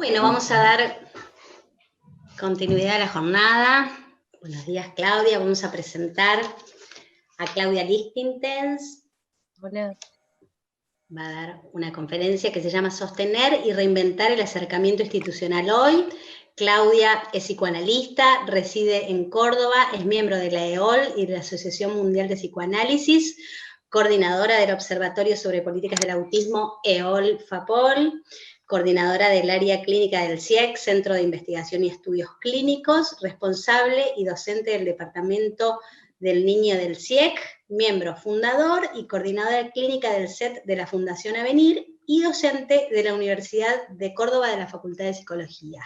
Bueno, vamos a dar continuidad a la jornada. Buenos días, Claudia. Vamos a presentar a Claudia Lichtintens. Hola. Va a dar una conferencia que se llama Sostener y reinventar el acercamiento institucional hoy. Claudia es psicoanalista, reside en Córdoba, es miembro de la EOL y de la Asociación Mundial de Psicoanálisis, coordinadora del Observatorio sobre Políticas del Autismo EOL-FAPOL, coordinadora del área clínica del CIEC, Centro de Investigación y Estudios Clínicos, responsable y docente del Departamento del Niño del CIEC, miembro fundador y coordinadora clínica del CET de la Fundación Avenir y docente de la Universidad de Córdoba de la Facultad de Psicología.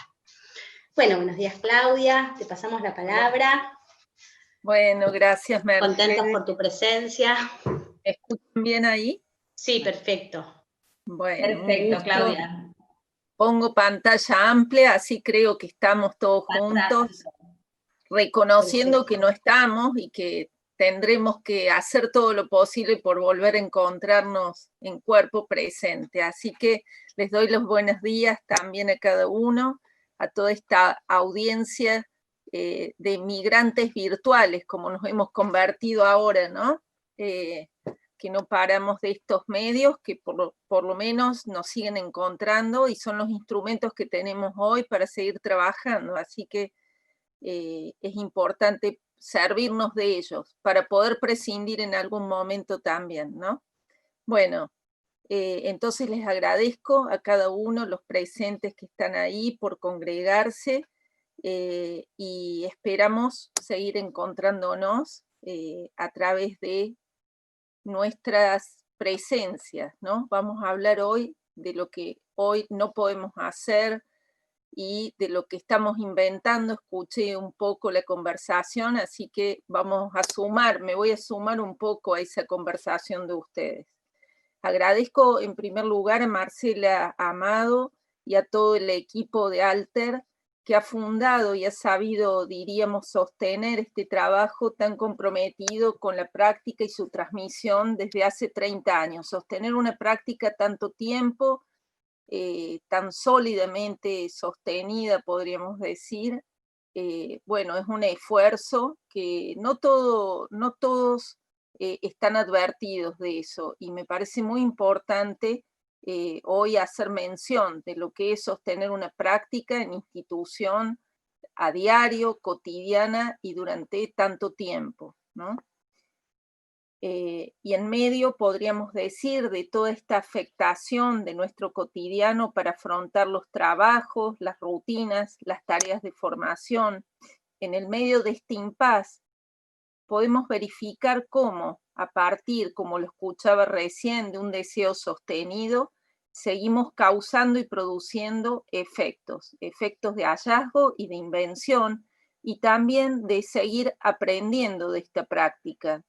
Bueno, buenos días, Claudia, te pasamos la palabra. Bueno, gracias, Mercedes. Contentos por tu presencia. ¿Me escuchan bien ahí? Sí, perfecto. Bueno, Perfecto, Claudia. Pongo pantalla amplia, así creo que estamos todos juntos, reconociendo que no estamos y que tendremos que hacer todo lo posible por volver a encontrarnos en cuerpo presente. Así que les doy los buenos días también a cada uno, a toda esta audiencia de migrantes virtuales, como nos hemos convertido ahora, ¿no? Que no paramos de estos medios, que por lo menos nos siguen encontrando y son los instrumentos que tenemos hoy para seguir trabajando. Así que es importante servirnos de ellos para poder prescindir en algún momento también, ¿no? Bueno, entonces les agradezco a cada uno, los presentes que están ahí, por congregarse y esperamos seguir encontrándonos a través de nuestras presencias, ¿no? Vamos a hablar hoy de lo que hoy no podemos hacer y de lo que estamos inventando. Escuché un poco la conversación, así que me voy a sumar un poco a esa conversación de ustedes. Agradezco en primer lugar a Marcela Amado y a todo el equipo de Alter que ha fundado y ha sabido, diríamos, sostener este trabajo tan comprometido con la práctica y su transmisión desde hace 30 años. Sostener una práctica tanto tiempo, tan sólidamente sostenida, podríamos decir, bueno, es un esfuerzo que no todos están advertidos de eso, y me parece muy importante hoy hacer mención de lo que es sostener una práctica en institución a diario, cotidiana y durante tanto tiempo, ¿no? Y en medio, podríamos decir, de toda esta afectación de nuestro cotidiano para afrontar los trabajos, las rutinas, las tareas de formación, en el medio de este impasse, podemos verificar cómo, a partir, como lo escuchaba recién, de un deseo sostenido, seguimos causando y produciendo efectos de hallazgo y de invención, y también de seguir aprendiendo de esta práctica,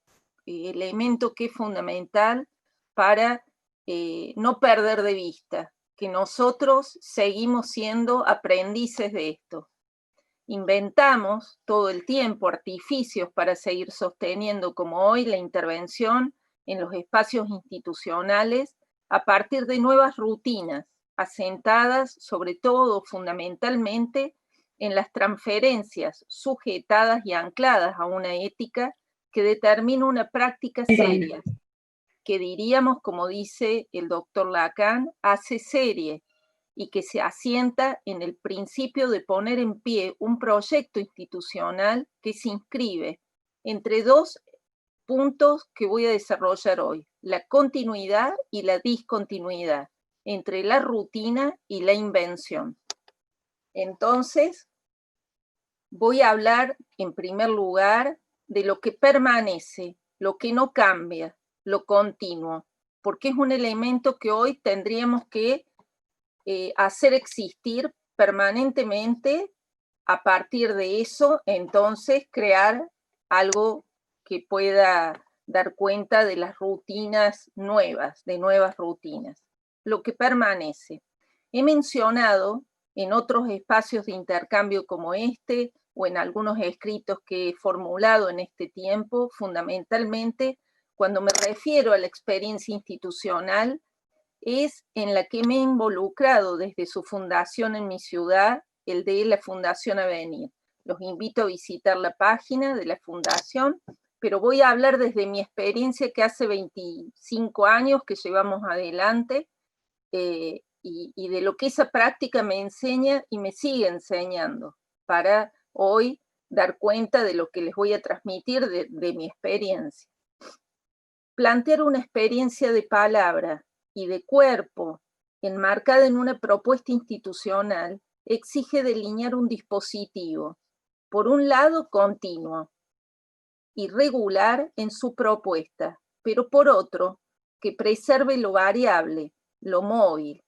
elemento que es fundamental para no perder de vista que nosotros seguimos siendo aprendices de esto. Inventamos todo el tiempo artificios para seguir sosteniendo, como hoy, la intervención en los espacios institucionales a partir de nuevas rutinas, asentadas sobre todo fundamentalmente en las transferencias sujetadas y ancladas a una ética que determina una práctica seria, que diríamos, como dice el doctor Lacan, hace serie, y que se asienta en el principio de poner en pie un proyecto institucional que se inscribe entre dos puntos que voy a desarrollar hoy: la continuidad y la discontinuidad, entre la rutina y la invención. Entonces, voy a hablar en primer lugar de lo que permanece, lo que no cambia, lo continuo, porque es un elemento que hoy tendríamos que hacer existir permanentemente. A partir de eso, entonces, crear algo que pueda dar cuenta de las rutinas nuevas, de nuevas rutinas. Lo que permanece. He mencionado en otros espacios de intercambio como este, o en algunos escritos que he formulado en este tiempo, fundamentalmente, cuando me refiero a la experiencia institucional, es en la que me he involucrado desde su fundación en mi ciudad, el de la Fundación Avenir. Los invito a visitar la página de la fundación, pero voy a hablar desde mi experiencia que hace 25 años que llevamos adelante, y de lo que esa práctica me enseña y me sigue enseñando, para hoy dar cuenta de lo que les voy a transmitir de mi experiencia. Plantear una experiencia de palabra y de cuerpo enmarcada en una propuesta institucional exige delinear un dispositivo, por un lado continuo y regular en su propuesta, pero por otro, que preserve lo variable, lo móvil.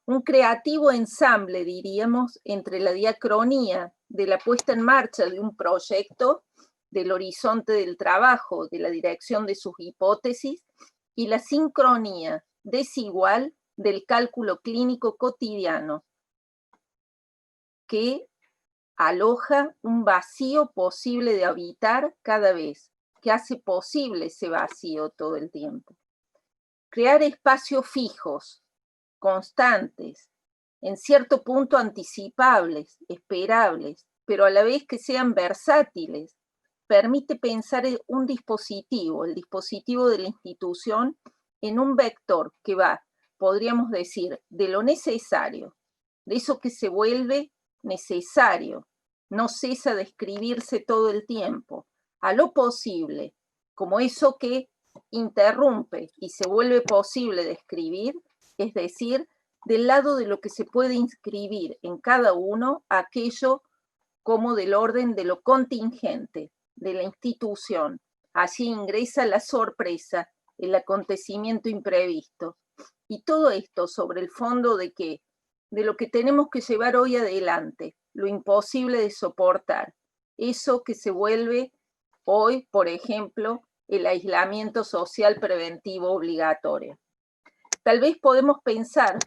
Un creativo ensamble, diríamos, entre la diacronía de la puesta en marcha de un proyecto, del horizonte del trabajo, de la dirección de sus hipótesis, y la sincronía desigual del cálculo clínico cotidiano, que aloja un vacío posible de habitar cada vez, que hace posible ese vacío todo el tiempo. Crear espacios fijos, constantes, en cierto punto anticipables, esperables, pero a la vez que sean versátiles, permite pensar en un dispositivo, el dispositivo de la institución, en un vector que va, podríamos decir, de lo necesario, de eso que se vuelve necesario, no cesa de escribirse todo el tiempo, a lo posible, como eso que interrumpe y se vuelve posible de escribir, es decir, del lado de lo que se puede inscribir en cada uno, aquello como del orden de lo contingente, de la institución. Allí ingresa la sorpresa, el acontecimiento imprevisto. Y todo esto sobre el fondo de qué? De lo que tenemos que llevar hoy adelante, lo imposible de soportar, eso que se vuelve hoy, por ejemplo, el aislamiento social preventivo obligatorio. Tal vez podemos pensar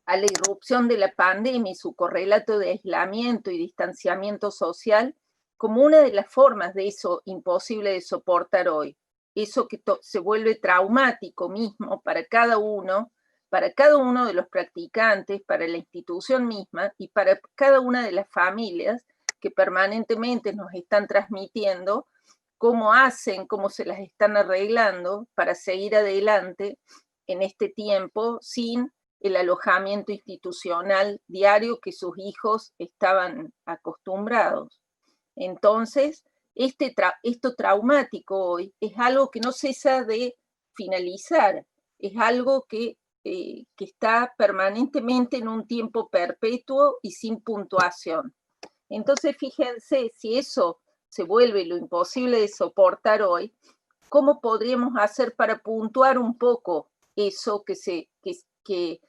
a la irrupción de la pandemia y su correlato de aislamiento y distanciamiento social como una de las formas de eso imposible de soportar hoy, eso que se vuelve traumático mismo para cada uno de los practicantes, para la institución misma y para cada una de las familias que permanentemente nos están transmitiendo cómo hacen, cómo se las están arreglando para seguir adelante en este tiempo sin el alojamiento institucional diario que sus hijos estaban acostumbrados. Entonces, esto traumático hoy es algo que no cesa de finalizar, es algo que está permanentemente en un tiempo perpetuo y sin puntuación. Entonces, fíjense, si eso se vuelve lo imposible de soportar hoy, ¿cómo podríamos hacer para puntuar un poco eso que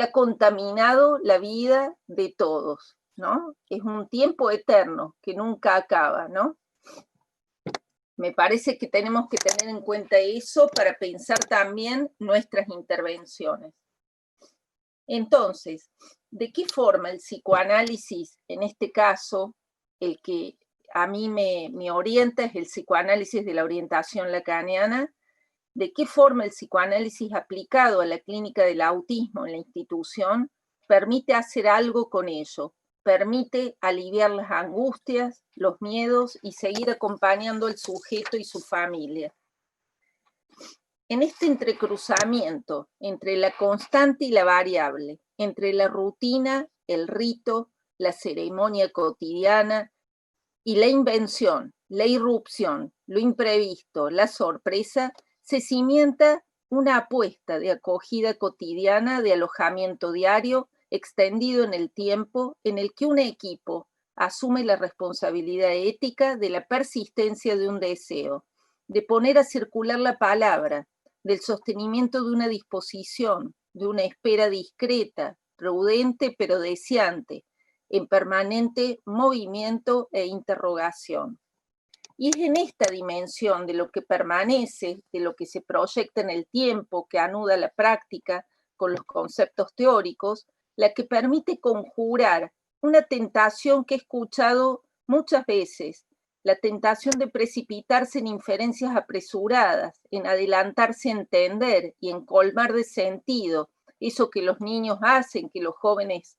ha contaminado la vida de todos, ¿no? Es un tiempo eterno que nunca acaba, ¿no? Me parece que tenemos que tener en cuenta eso para pensar también nuestras intervenciones. Entonces, ¿de qué forma el psicoanálisis, en este caso, el que a mí me orienta es el psicoanálisis de la orientación lacaniana? ¿De qué forma el psicoanálisis aplicado a la clínica del autismo en la institución permite hacer algo con ello? Permite aliviar las angustias, los miedos y seguir acompañando al sujeto y su familia. En este entrecruzamiento entre la constante y la variable, entre la rutina, el rito, la ceremonia cotidiana y la invención, la irrupción, lo imprevisto, la sorpresa, se cimienta una apuesta de acogida cotidiana, de alojamiento diario, extendido en el tiempo, en el que un equipo asume la responsabilidad ética de la persistencia de un deseo, de poner a circular la palabra, del sostenimiento de una disposición, de una espera discreta, prudente pero deseante, en permanente movimiento e interrogación. Y es en esta dimensión de lo que permanece, de lo que se proyecta en el tiempo, que anuda la práctica con los conceptos teóricos, la que permite conjurar una tentación que he escuchado muchas veces la tentación de precipitarse en inferencias apresuradas, en adelantarse a entender y en colmar de sentido eso que los niños hacen, que los jóvenes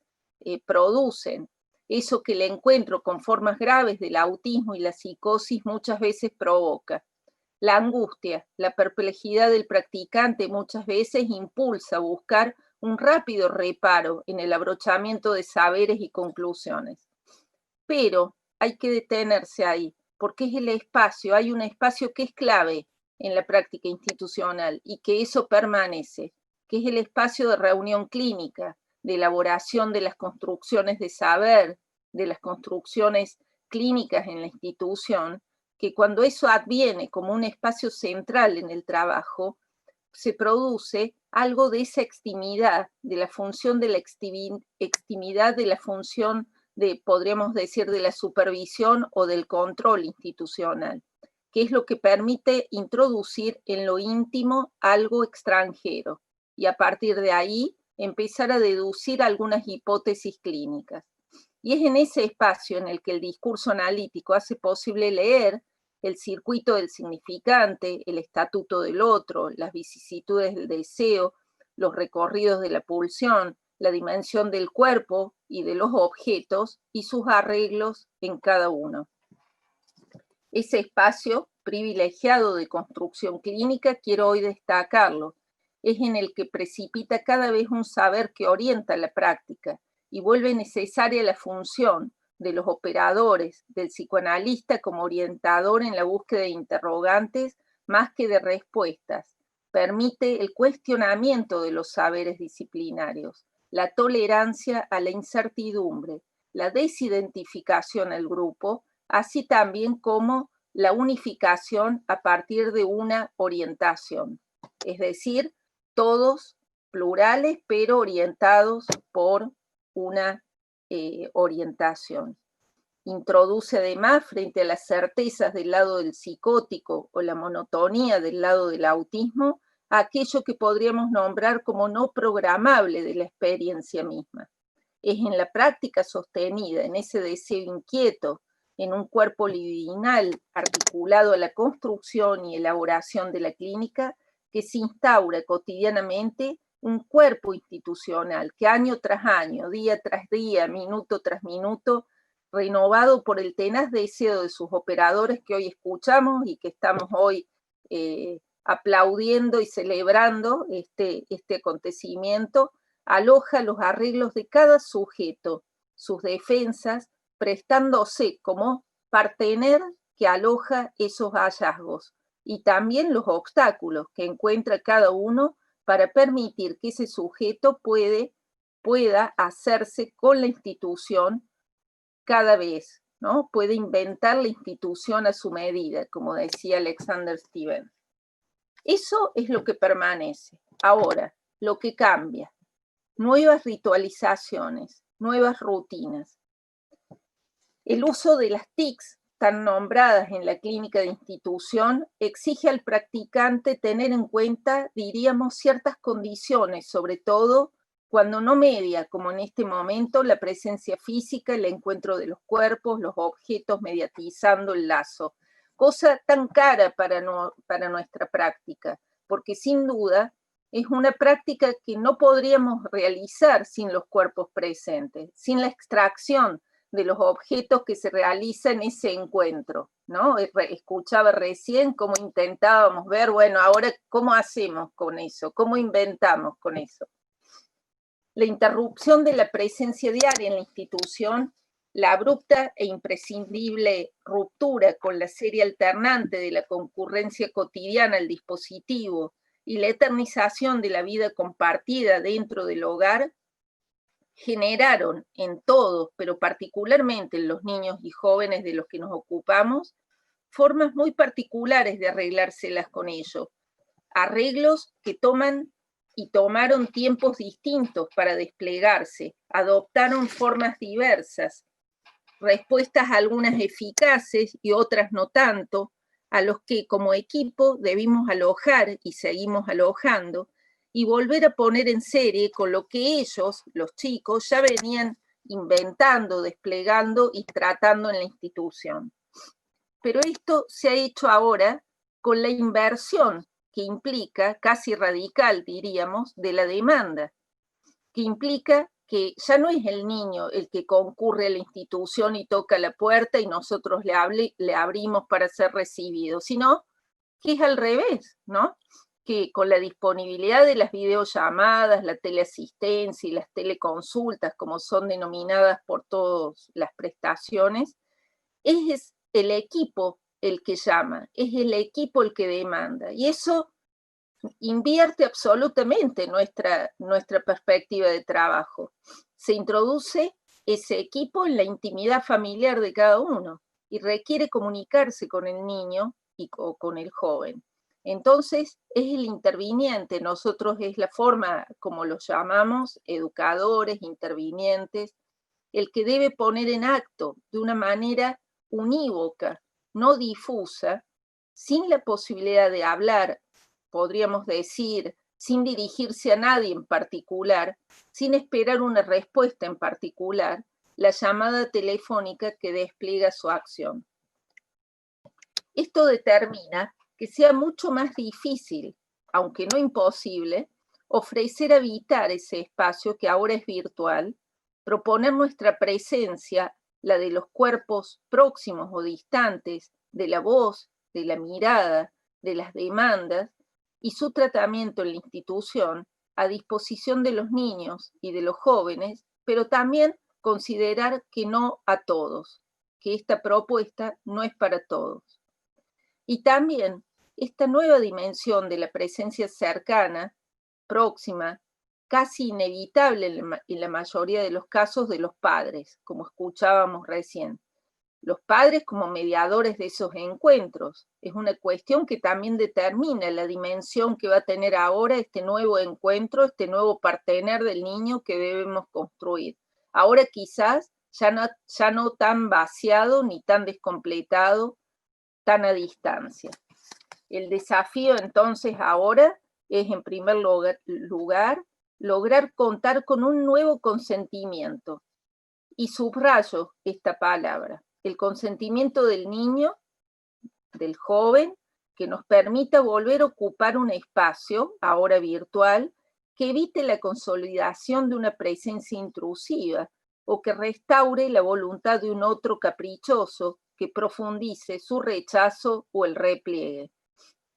producen, eso que el encuentro con formas graves del autismo y la psicosis muchas veces provoca. La angustia, la perplejidad del practicante muchas veces impulsa a buscar un rápido reparo en el abrochamiento de saberes y conclusiones. Pero hay que detenerse ahí, porque es el espacio, hay un espacio que es clave en la práctica institucional y que eso permanece, que es el espacio de reunión clínica, de elaboración de las construcciones de saber, de las construcciones clínicas en la institución, que cuando eso adviene como un espacio central en el trabajo, se produce algo de esa extimidad, de la función de la extimidad, de la función de, podríamos decir, de la supervisión o del control institucional, que es lo que permite introducir en lo íntimo algo extranjero y a partir de ahí empezar a deducir algunas hipótesis clínicas. Y es en ese espacio en el que el discurso analítico hace posible leer el circuito del significante, el estatuto del otro, las vicisitudes del deseo, los recorridos de la pulsión, la dimensión del cuerpo y de los objetos y sus arreglos en cada uno. Ese espacio privilegiado de construcción clínica quiero hoy destacarlo. Es en el que precipita cada vez un saber que orienta la práctica y vuelve necesaria la función de los operadores, del psicoanalista como orientador en la búsqueda de interrogantes más que de respuestas. Permite el cuestionamiento de los saberes disciplinarios, la tolerancia a la incertidumbre, la desidentificación al grupo, así también como la unificación a partir de una orientación. Es decir, todos plurales, pero orientados por una orientación. Introduce además, frente a las certezas del lado del psicótico o la monotonía del lado del autismo, aquello que podríamos nombrar como no programable de la experiencia misma. Es en la práctica sostenida, en ese deseo inquieto, en un cuerpo libidinal articulado a la construcción y elaboración de la clínica, que se instaura cotidianamente un cuerpo institucional que año tras año, día tras día, minuto tras minuto, renovado por el tenaz deseo de sus operadores que hoy escuchamos y que estamos hoy aplaudiendo y celebrando este acontecimiento, aloja los arreglos de cada sujeto, sus defensas, prestándose como partener que aloja esos hallazgos y también los obstáculos que encuentra cada uno para permitir que ese sujeto pueda hacerse con la institución cada vez, ¿no? Puede inventar la institución a su medida, como decía Alexander Stevens. Eso es lo que permanece. Ahora, lo que cambia, nuevas ritualizaciones, nuevas rutinas. El uso de las TICs, tan nombradas en la clínica de institución, exige al practicante tener en cuenta, diríamos, ciertas condiciones, sobre todo cuando no media, como en este momento, la presencia física, el encuentro de los cuerpos, los objetos mediatizando el lazo. Cosa tan cara para nuestra práctica, porque sin duda es una práctica que no podríamos realizar sin los cuerpos presentes, sin la extracción de los objetos que se realizan en ese encuentro, ¿no? Escuchaba recién cómo intentábamos ver, bueno, ahora cómo hacemos con eso, cómo inventamos con eso. La interrupción de la presencia diaria en la institución, la abrupta e imprescindible ruptura con la serie alternante de la concurrencia cotidiana al dispositivo y la eternización de la vida compartida dentro del hogar, generaron en todos, pero particularmente en los niños y jóvenes de los que nos ocupamos, formas muy particulares de arreglárselas con ellos. Arreglos que tomaron tiempos distintos para desplegarse, adoptaron formas diversas, respuestas algunas eficaces y otras no tanto, a los que como equipo debimos alojar y seguimos alojando, y volver a poner en serie con lo que ellos, los chicos, ya venían inventando, desplegando y tratando en la institución. Pero esto se ha hecho ahora con la inversión que implica, casi radical diríamos, de la demanda, que implica que ya no es el niño el que concurre a la institución y toca la puerta y nosotros le abrimos para ser recibido, sino que es al revés, ¿no? Que con la disponibilidad de las videollamadas, la teleasistencia y las teleconsultas, como son denominadas por todas las prestaciones, es el equipo el que llama, es el equipo el que demanda. Y eso invierte absolutamente nuestra perspectiva de trabajo. Se introduce ese equipo en la intimidad familiar de cada uno y requiere comunicarse con el niño o con el joven. Entonces, es el interviniente, nosotros es la forma como los llamamos, educadores, intervinientes, el que debe poner en acto de una manera unívoca, no difusa, sin la posibilidad de hablar, podríamos decir, sin dirigirse a nadie en particular, sin esperar una respuesta en particular, la llamada telefónica que despliega su acción. Esto determina que sea mucho más difícil, aunque no imposible, ofrecer habitar ese espacio que ahora es virtual, proponer nuestra presencia, la de los cuerpos próximos o distantes, de la voz, de la mirada, de las demandas, y su tratamiento en la institución a disposición de los niños y de los jóvenes, pero también considerar que no a todos, que esta propuesta no es para todos. Y también esta nueva dimensión de la presencia cercana, próxima, casi inevitable en la mayoría de los casos de los padres, como escuchábamos recién. Los padres como mediadores de esos encuentros. Es una cuestión que también determina la dimensión que va a tener ahora este nuevo encuentro, este nuevo partener del niño que debemos construir. Ahora quizás ya no tan vaciado ni tan descompletado, tan a distancia. El desafío entonces ahora es, en primer lugar, lograr contar con un nuevo consentimiento. Y subrayo esta palabra, el consentimiento del niño, del joven, que nos permita volver a ocupar un espacio, ahora virtual, que evite la consolidación de una presencia intrusiva o que restaure la voluntad de un otro caprichoso que profundice su rechazo o el repliegue.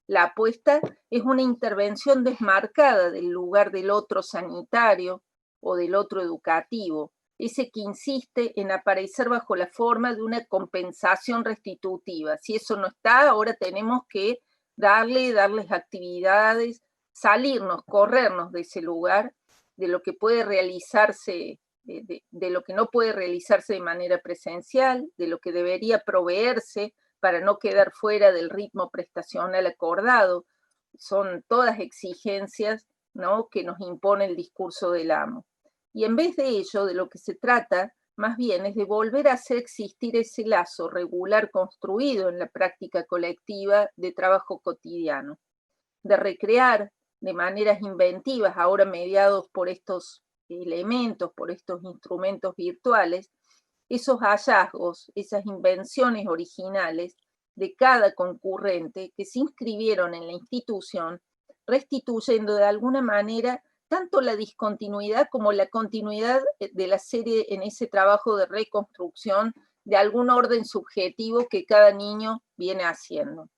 La apuesta es una intervención desmarcada del lugar del otro sanitario o del otro educativo, ese que insiste en aparecer bajo la forma de una compensación restitutiva. Si eso no está, ahora tenemos que darles actividades, salirnos, corrernos de ese lugar, de lo que puede realizarse, de lo que no puede realizarse de manera presencial, de lo que debería proveerse para no quedar fuera del ritmo prestacional acordado. Son todas exigencias, ¿no?, que nos impone el discurso del amo. Y en vez de ello, de lo que se trata, más bien, es de volver a hacer existir ese lazo regular construido en la práctica colectiva de trabajo cotidiano, de recrear de maneras inventivas, ahora mediados por estos elementos, por estos instrumentos virtuales, esos hallazgos, esas invenciones originales de cada concurrente que se inscribieron en la institución, restituyendo de alguna manera tanto la discontinuidad como la continuidad de la serie en ese trabajo de reconstrucción de algún orden subjetivo que cada niño viene haciendo.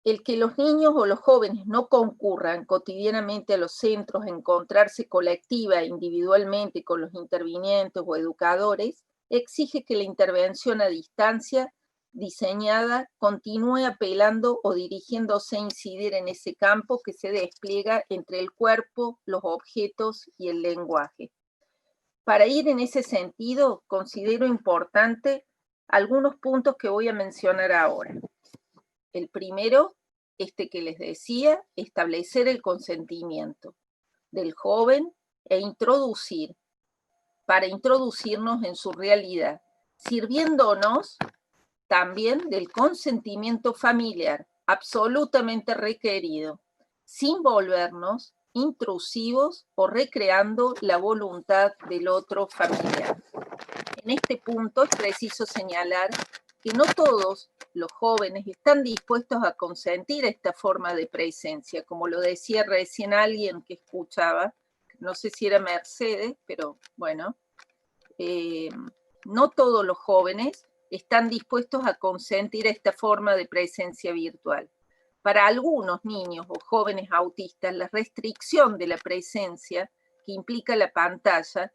El que los niños o los jóvenes no concurran cotidianamente a los centros a encontrarse colectiva e individualmente con los intervinientes o educadores, exige que la intervención a distancia diseñada continúe apelando o dirigiéndose a incidir en ese campo que se despliega entre el cuerpo, los objetos y el lenguaje. Para ir en ese sentido, considero importante algunos puntos que voy a mencionar ahora. El primero, este que les decía, establecer el consentimiento del joven para introducirnos en su realidad, sirviéndonos también del consentimiento familiar, absolutamente requerido, sin volvernos intrusivos o recreando la voluntad del otro familiar. en este punto es preciso señalar que no todos los jóvenes están dispuestos a consentir esta forma de presencia, como lo decía recién alguien que escuchaba, no sé si era Mercedes, pero bueno, no todos los jóvenes están dispuestos a consentir esta forma de presencia virtual. Para algunos niños o jóvenes autistas, la restricción de la presencia que implica la pantalla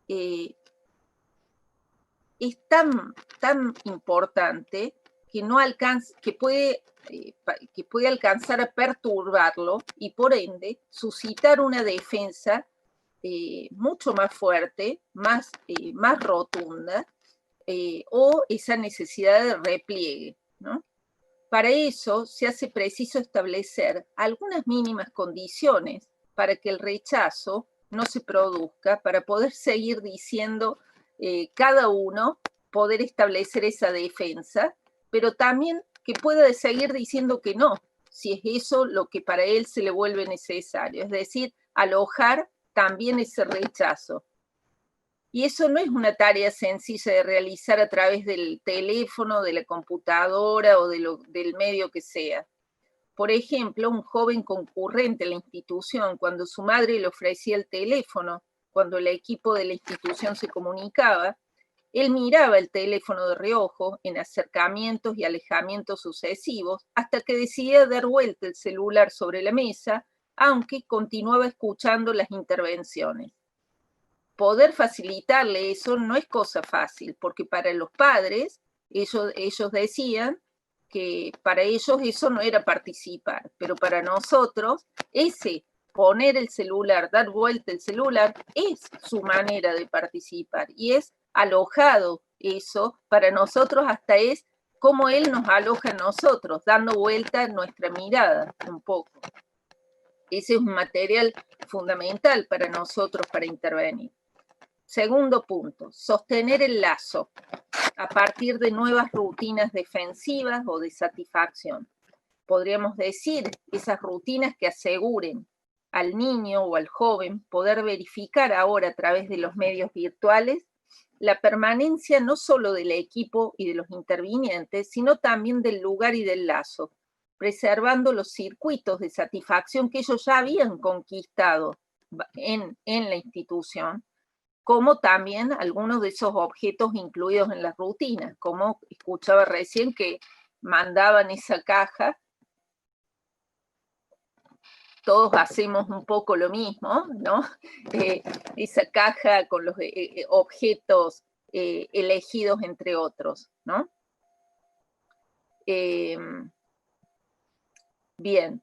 es tan importante que, que puede alcanzar a perturbarlo y por ende suscitar una defensa mucho más fuerte, más rotunda, o esa necesidad de repliegue, ¿no? Para eso se hace preciso establecer algunas mínimas condiciones para que el rechazo no se produzca, para poder seguir diciendo cada uno, poder establecer esa defensa, pero también que pueda seguir diciendo que no, si es eso lo que para él se le vuelve necesario, es decir, alojar también ese rechazo. Y eso no es una tarea sencilla de realizar a través del teléfono, de la computadora o del medio que sea. Por ejemplo, un joven concurrente a la institución, cuando su madre le ofrecía el teléfono, cuando el equipo de la institución se comunicaba, él miraba el teléfono de reojo en acercamientos y alejamientos sucesivos hasta que decidía dar vuelta el celular sobre la mesa, aunque continuaba escuchando las intervenciones. Poder facilitarle eso no es cosa fácil, porque para los padres, ellos decían que para ellos eso no era participar, pero para nosotros, ese poner el celular, dar vuelta el celular, es su manera de participar, y es alojado eso, para nosotros hasta es como él nos aloja a nosotros, dando vuelta nuestra mirada un poco. Ese es un material fundamental para nosotros para intervenir. Segundo punto, sostener el lazo a partir de nuevas rutinas defensivas o de satisfacción. Podríamos decir, esas rutinas que aseguren al niño o al joven poder verificar ahora a través de los medios virtuales la permanencia no solo del equipo y de los intervinientes, sino también del lugar y del lazo, preservando los circuitos de satisfacción que ellos ya habían conquistado en la institución, como también algunos de esos objetos incluidos en las rutinas, como escuchaba recién que mandaban esa caja. Todos hacemos un poco lo mismo, ¿no? Esa caja con los objetos elegidos entre otros, ¿no? Bien,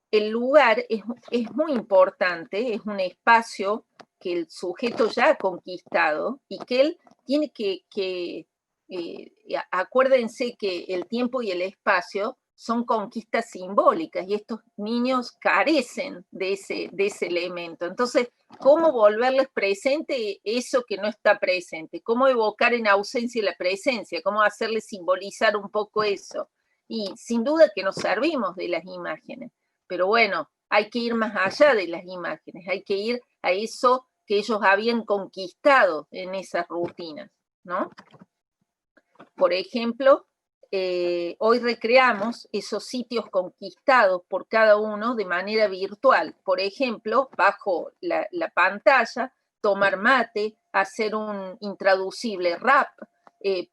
el lugar es muy importante, es un espacio que el sujeto ya ha conquistado y que él tiene acuérdense que el tiempo y el espacio son conquistas simbólicas y estos niños carecen de ese elemento. Entonces, ¿cómo volverles presente eso que no está presente? ¿Cómo evocar en ausencia la presencia? ¿Cómo hacerles simbolizar un poco eso? Y sin duda que nos servimos de las imágenes, pero bueno, hay que ir más allá de las imágenes, hay que ir a eso que ellos habían conquistado en esas rutinas, ¿no? Por ejemplo, hoy recreamos esos sitios conquistados por cada uno de manera virtual. Por ejemplo, bajo la pantalla, tomar mate, hacer un intraducible rap,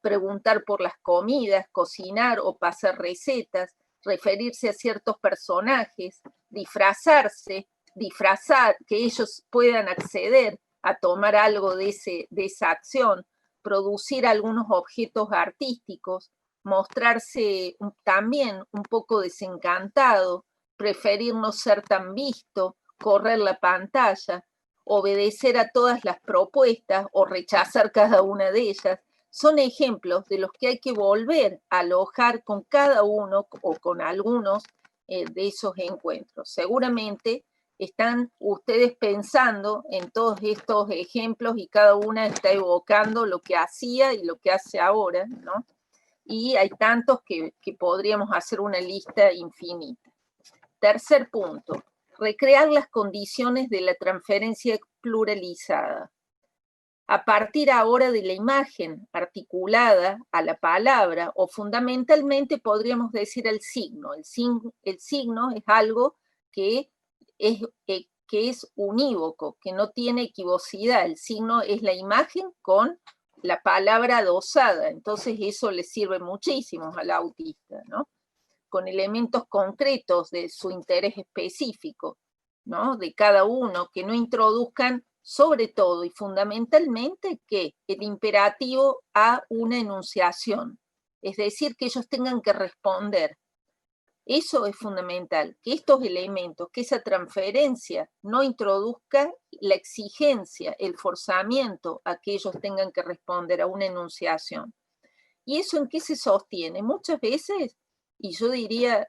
preguntar por las comidas, cocinar o pasar recetas, referirse a ciertos personajes, disfrazarse, disfrazar, que ellos puedan acceder a tomar algo de esa acción, producir algunos objetos artísticos, mostrarse también un poco desencantado, preferir no ser tan visto, correr la pantalla, obedecer a todas las propuestas o rechazar cada una de ellas, son ejemplos de los que hay que volver a alojar con cada uno o con algunos de esos encuentros. Seguramente están ustedes pensando en todos estos ejemplos y cada una está evocando lo que hacía y lo que hace ahora, ¿no? Y hay tantos que podríamos hacer una lista infinita. Tercer punto, recrear las condiciones de la transferencia pluralizada. a partir ahora de la imagen articulada a la palabra, o fundamentalmente podríamos decir el signo. El signo es algo que es unívoco, que no tiene equivocidad. El signo es la imagen con la palabra adosada, entonces eso le sirve muchísimo al autista, ¿no? Con elementos concretos de su interés específico, ¿no? De cada uno, que no introduzcan sobre todo y fundamentalmente que el imperativo a una enunciación, es decir, que ellos tengan que responder. Eso es fundamental, que estos elementos, que esa transferencia no introduzca la exigencia, el forzamiento a que ellos tengan que responder a una enunciación. ¿Y eso en qué se sostiene? Muchas veces, y yo diría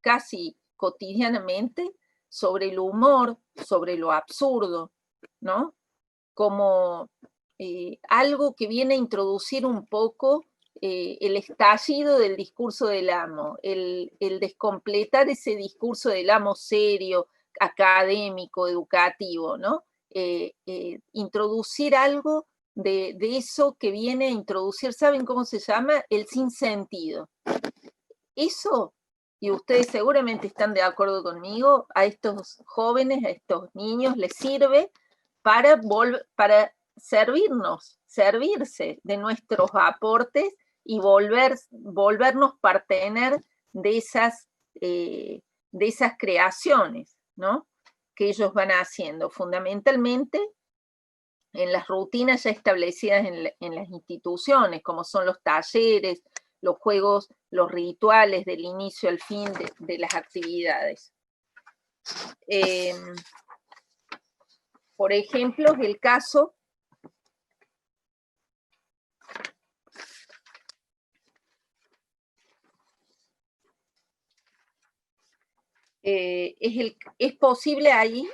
casi cotidianamente, sobre el humor, sobre lo absurdo, ¿no? Como algo que viene a introducir un poco el estallido del discurso del amo, el descompletar ese discurso del amo serio, académico, educativo, ¿no? Introducir algo de eso que viene a introducir, ¿saben cómo se llama? El sinsentido. Eso, y ustedes seguramente están de acuerdo conmigo, a estos jóvenes, a estos niños les sirve para servirse de nuestros aportes y volvernos partener de esas creaciones, ¿no? Que ellos van haciendo, fundamentalmente en las rutinas ya establecidas en las instituciones, como son los talleres, los juegos, los rituales del inicio al fin de las actividades. Por ejemplo, el caso es posible ahí,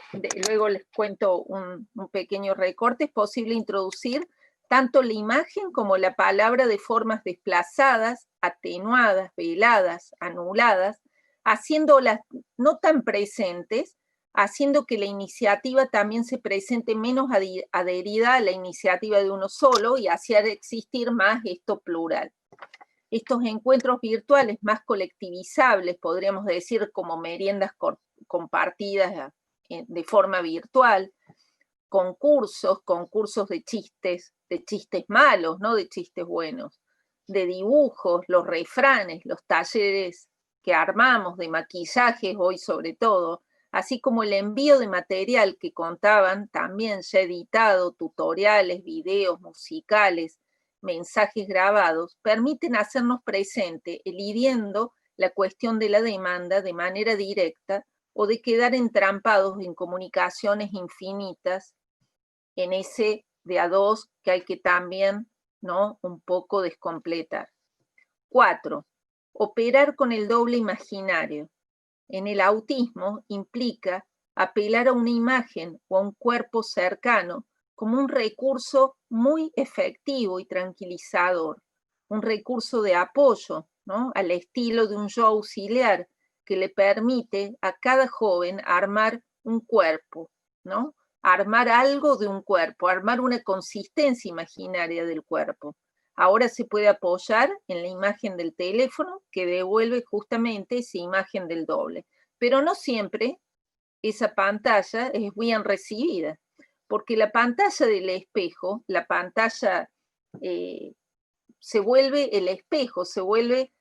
luego les cuento un pequeño recorte, es posible introducir tanto la imagen como la palabra de formas desplazadas, atenuadas, veladas, anuladas, haciéndolas no tan presentes, haciendo que la iniciativa también se presente menos adherida a la iniciativa de uno solo y hacer existir más esto plural. Estos encuentros virtuales más colectivizables, podríamos decir como meriendas compartidas de forma virtual, concursos de chistes malos, no de chistes buenos, de dibujos, los refranes, los talleres que armamos de maquillajes hoy sobre todo, así como el envío de material que contaban también ya editado, tutoriales, videos, musicales, mensajes grabados, permiten hacernos presente, elidiendo la cuestión de la demanda de manera directa o de quedar entrampados en comunicaciones infinitas en ese de a dos que hay que también, ¿no?, un poco descompletar. 4. Operar con el doble imaginario. En el autismo implica apelar a una imagen o a un cuerpo cercano como un recurso muy efectivo y tranquilizador, un recurso de apoyo, ¿no?, al estilo de un yo auxiliar que le permite a cada joven armar un cuerpo, ¿no?, armar algo de un cuerpo, armar una consistencia imaginaria del cuerpo. Ahora se puede apoyar en la imagen del teléfono que devuelve justamente esa imagen del doble. Pero no siempre esa pantalla es bien recibida, porque la pantalla del espejo, la pantalla se vuelve el espejo, se vuelve,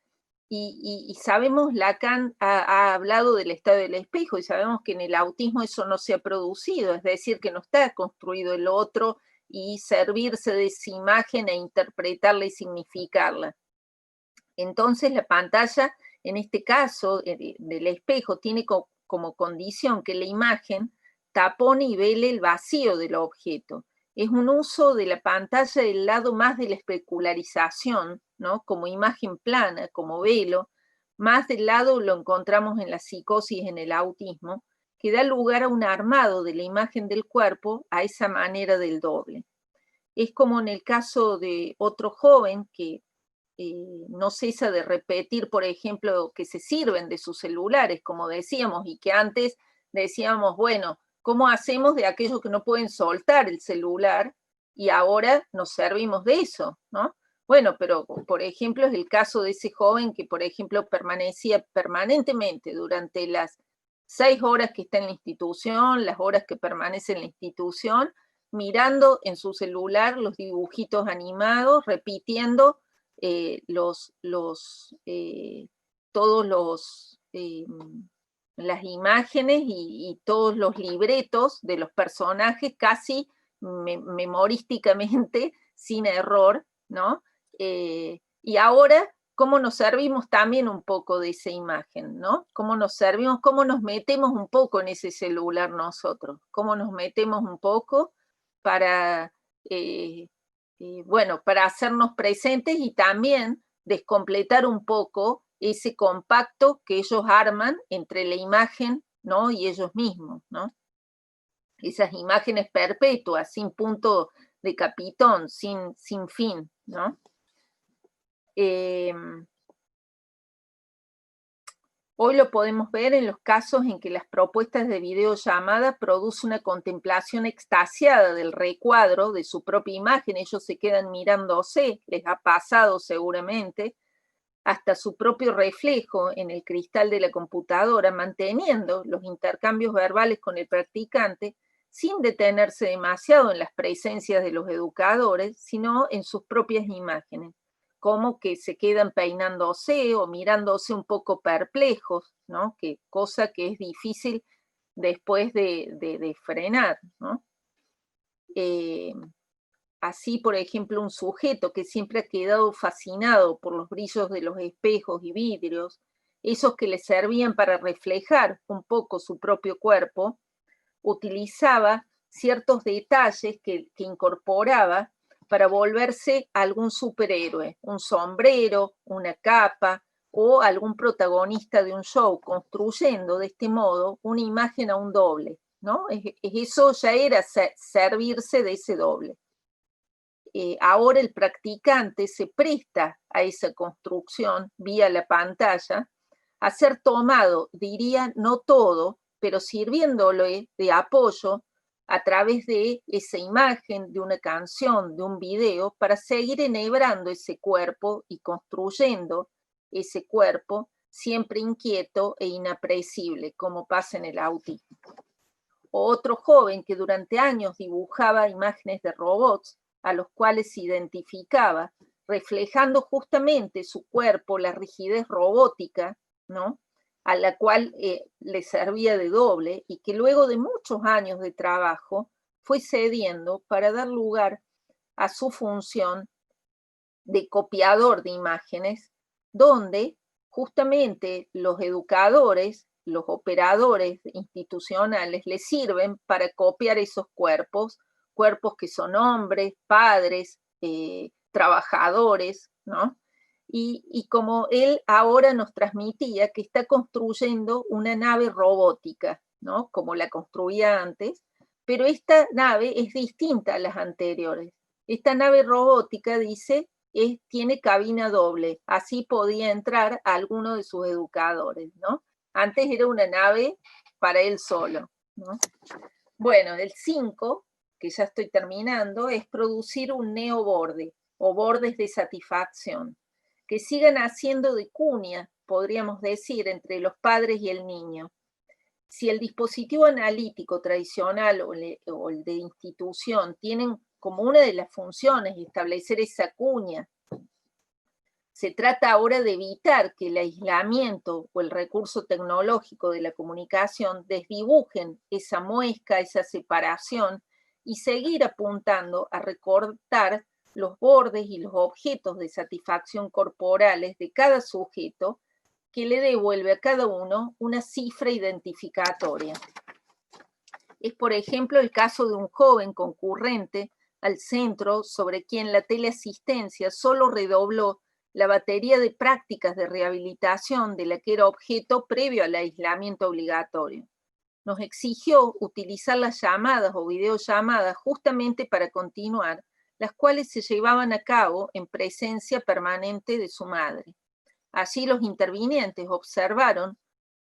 y sabemos, Lacan ha hablado del estado del espejo, y sabemos que en el autismo eso no se ha producido, es decir, que no está construido el otro y servirse de esa imagen e interpretarla y significarla. Entonces la pantalla, en este caso del espejo, tiene como condición que la imagen tapone y vele el vacío del objeto. Es un uso de la pantalla del lado más de la especularización, ¿no?, como imagen plana, como velo, más del lado lo encontramos en la psicosis, en el autismo, que da lugar a un armado de la imagen del cuerpo a esa manera del doble. Es como en el caso de otro joven que no cesa de repetir, por ejemplo, que se sirven de sus celulares, como decíamos, y que antes decíamos, bueno, ¿cómo hacemos de aquellos que no pueden soltar el celular? y ahora nos servimos de eso, ¿no? Bueno, pero por ejemplo es el caso de ese joven que, por ejemplo, permanecía permanentemente durante las 6 horas que está en la institución, las horas que permanece en la institución, mirando en su celular los dibujitos animados, repitiendo todos las imágenes y todos los libretos de los personajes casi memorísticamente, sin error, ¿no? Y ahora, ¿cómo nos servimos también un poco de esa imagen, ¿no? ¿Cómo nos servimos, cómo nos metemos un poco en ese celular nosotros? ¿Cómo nos metemos un poco para, bueno, para hacernos presentes y también descompletar un poco ese compacto que ellos arman entre la imagen, ¿no? Y ellos mismos, ¿no? Esas imágenes perpetuas, sin punto de capitón, sin fin, ¿no? Hoy lo podemos ver en los casos en que las propuestas de videollamada producen una contemplación extasiada del recuadro de su propia imagen. Ellos se quedan mirándose, les ha pasado seguramente, hasta su propio reflejo en el cristal de la computadora, manteniendo los intercambios verbales con el practicante sin detenerse demasiado en las presencias de los educadores, sino en sus propias imágenes, como que se quedan peinándose o mirándose un poco perplejos, ¿no? Cosa que es difícil después de frenar, ¿no? Así, por ejemplo, un sujeto que siempre ha quedado fascinado por los brillos de los espejos y vidrios, esos que le servían para reflejar un poco su propio cuerpo, utilizaba ciertos detalles que incorporaba para volverse algún superhéroe, un sombrero, una capa o algún protagonista de un show, construyendo de este modo una imagen a un doble, ¿no? Eso ya era servirse de ese doble. Ahora el practicante se presta a esa construcción vía la pantalla, a ser tomado, diría, no todo, pero sirviéndole de apoyo a través de esa imagen, de una canción, de un video, para seguir enhebrando ese cuerpo y construyendo ese cuerpo siempre inquieto e inapresible, como pasa en el autismo. O otro joven que durante años dibujaba imágenes de robots a los cuales se identificaba, reflejando justamente su cuerpo, la rigidez robótica, ¿no? A la cual le servía de doble y que luego de muchos años de trabajo fue cediendo para dar lugar a su función de copiador de imágenes, donde justamente los educadores, los operadores institucionales les sirven para copiar esos cuerpos que son hombres, padres, trabajadores, ¿no? Y como él ahora nos transmitía que está construyendo una nave robótica, ¿no? Como la construía antes, pero esta nave es distinta a las anteriores. Esta nave robótica, dice, tiene cabina doble, así podía entrar a alguno de sus educadores, ¿no? Antes era una nave para él solo, ¿no? Bueno, el 5, que ya estoy terminando, es producir un neoborde o bordes de satisfacción, que sigan haciendo de cuña, podríamos decir, entre los padres y el niño. Si el dispositivo analítico tradicional o el de institución tienen como una de las funciones establecer esa cuña, se trata ahora de evitar que el aislamiento o el recurso tecnológico de la comunicación desdibujen esa muesca, esa separación, y seguir apuntando a recortar los bordes y los objetos de satisfacción corporales de cada sujeto, que le devuelve a cada uno una cifra identificatoria. Es, por ejemplo, el caso de un joven concurrente al centro sobre quien la teleasistencia solo redobló la batería de prácticas de rehabilitación de la que era objeto previo al aislamiento obligatorio. Nos exigió utilizar las llamadas o videollamadas justamente para continuar, las cuales se llevaban a cabo en presencia permanente de su madre. Allí los intervinientes observaron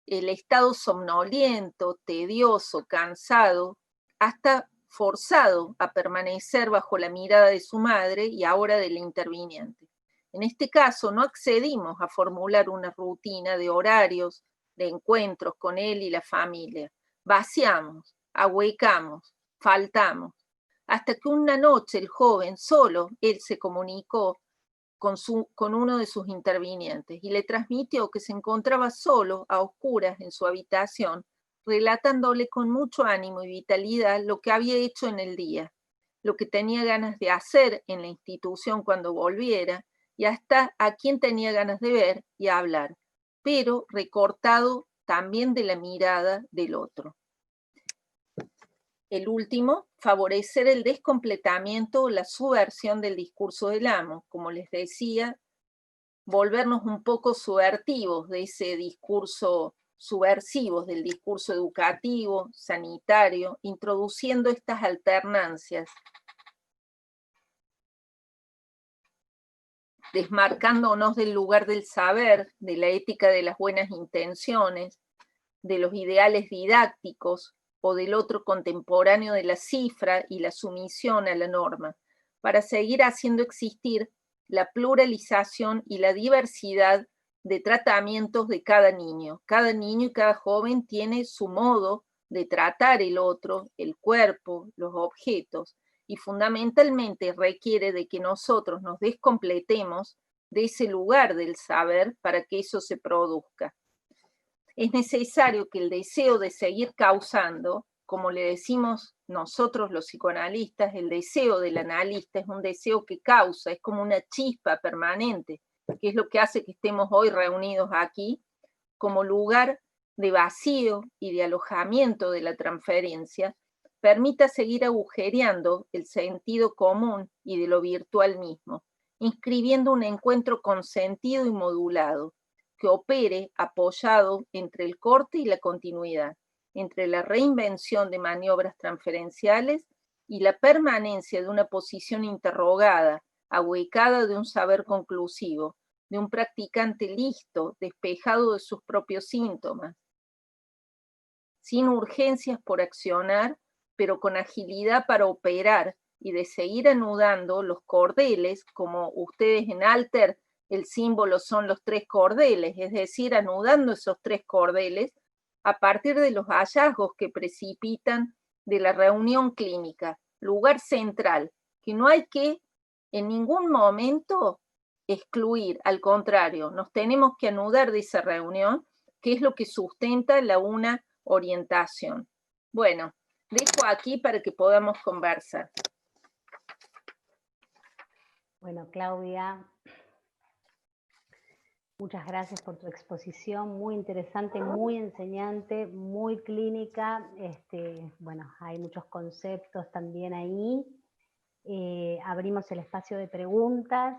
el estado somnoliento, tedioso, cansado, hasta forzado a permanecer bajo la mirada de su madre y ahora del interviniente. En este caso, no accedimos a formular una rutina de horarios, de encuentros con él y la familia. Vaciamos, ahuecamos, faltamos, hasta que una noche el joven, solo, él se comunicó con uno de sus intervinientes y le transmitió que se encontraba solo, a oscuras, en su habitación, relatándole con mucho ánimo y vitalidad lo que había hecho en el día, lo que tenía ganas de hacer en la institución cuando volviera, y hasta a quién tenía ganas de ver y hablar, pero recortado también de la mirada del otro. El último, favorecer el descompletamiento o la subversión del discurso del amo, como les decía, volvernos un poco subvertivos de ese discurso, subversivos del discurso educativo, sanitario, introduciendo estas alternancias, desmarcándonos del lugar del saber, de la ética de las buenas intenciones, de los ideales didácticos o del otro contemporáneo de la cifra y la sumisión a la norma, para seguir haciendo existir la pluralización y la diversidad de tratamientos de cada niño. Cada niño y cada joven tiene su modo de tratar el otro, el cuerpo, los objetos, y fundamentalmente requiere de que nosotros nos descompletemos de ese lugar del saber para que eso se produzca. Es necesario que el deseo de seguir causando, como le decimos nosotros los psicoanalistas, el deseo del analista es un deseo que causa, es como una chispa permanente, que es lo que hace que estemos hoy reunidos aquí, como lugar de vacío y de alojamiento de la transferencia, permita seguir agujereando el sentido común y de lo virtual mismo, inscribiendo un encuentro consentido y modulado, que opere apoyado entre el corte y la continuidad, entre la reinvención de maniobras transferenciales y la permanencia de una posición interrogada, ahuecada de un saber conclusivo, de un practicante listo, despejado de sus propios síntomas, sin urgencias por accionar, pero con agilidad para operar y de seguir anudando los cordeles, como ustedes en Alter, el símbolo son los 3 cordeles, es decir, anudando esos 3 cordeles a partir de los hallazgos que precipitan de la reunión clínica, lugar central, que no hay que en ningún momento excluir, al contrario, nos tenemos que anudar de esa reunión, que es lo que sustenta la una orientación. Bueno, dejo aquí para que podamos conversar. Bueno, Claudia, muchas gracias por tu exposición, muy interesante, muy enseñante, muy clínica. Bueno, hay muchos conceptos también ahí. Abrimos el espacio de preguntas.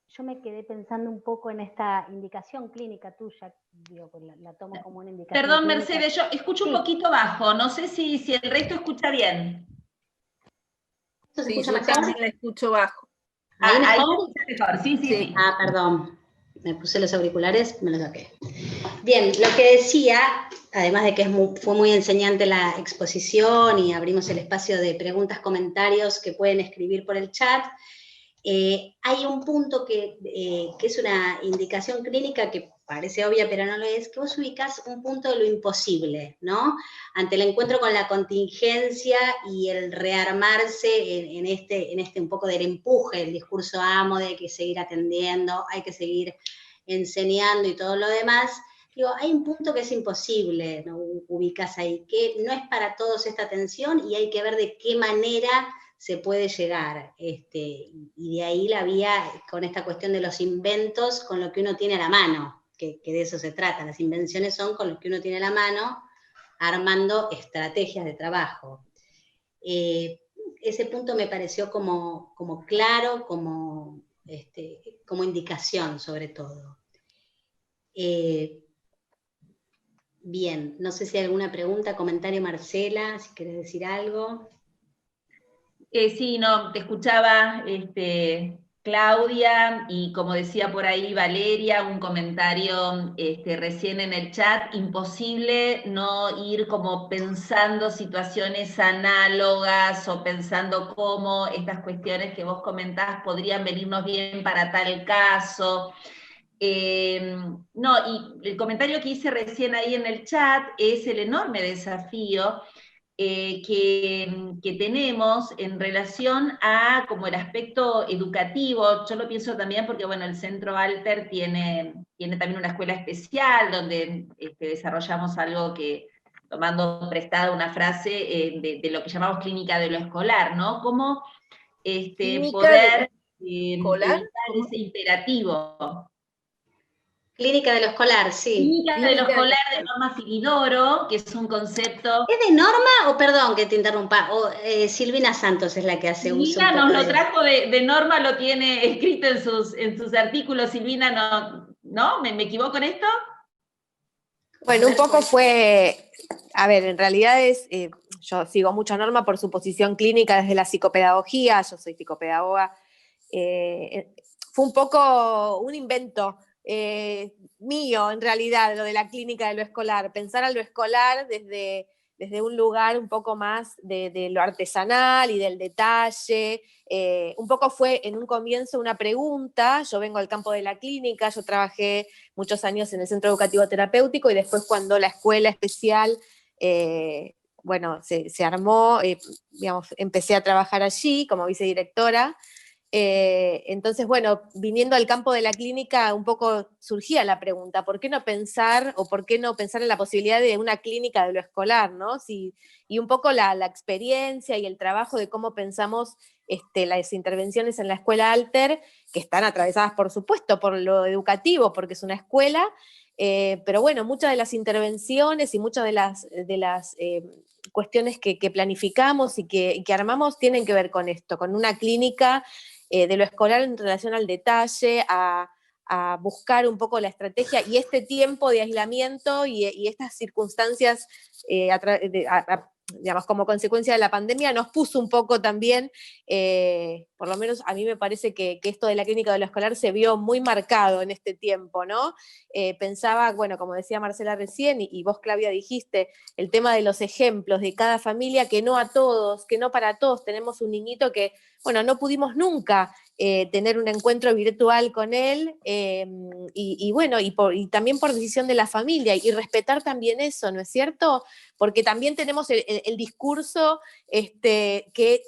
Yo me quedé pensando un poco en esta indicación clínica tuya, digo, la tomo como una indicación Perdón, clínica. Mercedes, yo escucho un poquito bajo, no sé si el resto escucha bien. Sí, yo también la escucho bajo. ¿Ahí mejor? Ahí se escucha mejor, sí. Ah, perdón, me puse los auriculares, me los saqué. Bien, lo que decía, además de que fue muy enseñante la exposición y abrimos el espacio de preguntas, comentarios que pueden escribir por el chat, hay un punto que es una indicación clínica que parece obvia, pero no lo es, que vos ubicás un punto de lo imposible, ¿no? Ante el encuentro con la contingencia y el rearmarse en este un poco del empuje, el discurso amo de hay que seguir atendiendo, hay que seguir enseñando y todo lo demás. Digo, hay un punto que es imposible, ¿no? Ubicás ahí, que no es para todos esta atención y hay que ver de qué manera se puede llegar, y de ahí la vía con esta cuestión de los inventos con lo que uno tiene a la mano, que de eso se trata, las invenciones son con lo que uno tiene a la mano, armando estrategias de trabajo. Ese punto me pareció como claro, como indicación sobre todo. Bien, no sé si hay alguna pregunta, comentario, Marcela, si querés decir algo. Sí, no, te escuchaba Claudia, y como decía por ahí Valeria, un comentario recién en el chat, imposible no ir como pensando situaciones análogas o pensando cómo estas cuestiones que vos comentás podrían venirnos bien para tal caso. No, y el comentario que hice recién ahí en el chat es el enorme desafío que tenemos en relación a como el aspecto educativo. Yo lo pienso también porque, bueno, el Centro Alter tiene también una escuela especial donde desarrollamos algo que, tomando prestada una frase de lo que llamamos clínica de lo escolar, ¿no? Cómo ¿Clínica de poder escolar? evitar ese imperativo. Clínica de lo escolar, sí. Clínica de lo escolar de Norma Filidoro, que es un concepto. ¿Es de Norma o, perdón que te interrumpa, o Silvina Santos es la que hace uso un Silvina poco nos lo de... trajo de Norma, lo tiene escrito en sus artículos. Silvina, ¿no? ¿Me equivoco en esto? Bueno, un poco fue, a ver, en realidad yo sigo mucho a Norma por su posición clínica desde la psicopedagogía, yo soy psicopedagoga, fue un poco un invento mío, en realidad, lo de la clínica de lo escolar, pensar a lo escolar desde un lugar un poco más de lo artesanal y del detalle. Un poco fue en un comienzo una pregunta, yo vengo al campo de la clínica, yo trabajé muchos años en el Centro Educativo Terapéutico y después cuando la escuela especial, bueno, se armó, digamos, empecé a trabajar allí como vicedirectora. Entonces, bueno, viniendo al campo de la clínica, un poco surgía la pregunta, ¿por qué no pensar o por qué no pensar en la posibilidad de una clínica de lo escolar, ¿no? Y un poco la experiencia y el trabajo de cómo pensamos las intervenciones en la escuela Alter, que están atravesadas, por supuesto, por lo educativo, porque es una escuela, pero bueno, muchas de las intervenciones y muchas de las cuestiones que planificamos y que armamos tienen que ver con esto, con una clínica de lo escolar en relación al detalle, a buscar un poco la estrategia y este tiempo de aislamiento y estas circunstancias, digamos, como consecuencia de la pandemia, nos puso un poco también, por lo menos a mí me parece que esto de la clínica de lo escolar se vio muy marcado en este tiempo, ¿no? Pensaba, bueno, como decía Marcela recién, y vos, Claudia, dijiste, el tema de los ejemplos de cada familia, que no a todos, que no para todos. Tenemos un niñito que, bueno, no pudimos nunca tener un encuentro virtual con él, y bueno, y también por decisión de la familia, y respetar también eso, ¿no es cierto? Porque también tenemos el discurso que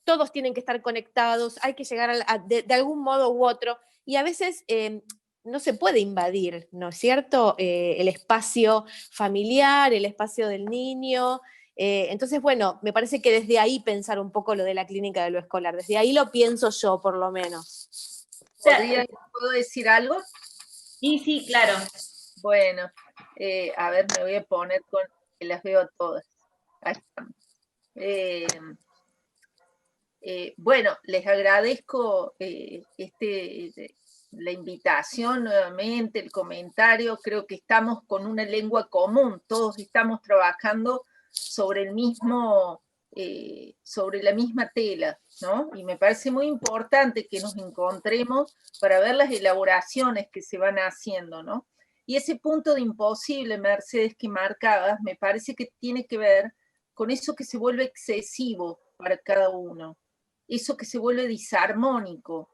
todos tienen que estar conectados, hay que llegar de algún modo u otro, y a veces no se puede invadir, ¿no es cierto? El espacio familiar, el espacio del niño. Entonces, bueno, me parece que desde ahí pensar un poco lo de la clínica de lo escolar, desde ahí lo pienso yo, por lo menos. ¿Puedo decir algo? Sí, claro. Bueno, a ver, me voy a poner que las veo a todas. Ahí estamos. Bueno, les agradezco la invitación nuevamente, el comentario. Creo que estamos con una lengua común, todos estamos trabajando sobre sobre la misma tela, ¿no? Y me parece muy importante que nos encontremos para ver las elaboraciones que se van haciendo, ¿no? Y ese punto de imposible, Mercedes, que marcabas, me parece que tiene que ver con eso que se vuelve excesivo para cada uno, eso que se vuelve disarmónico,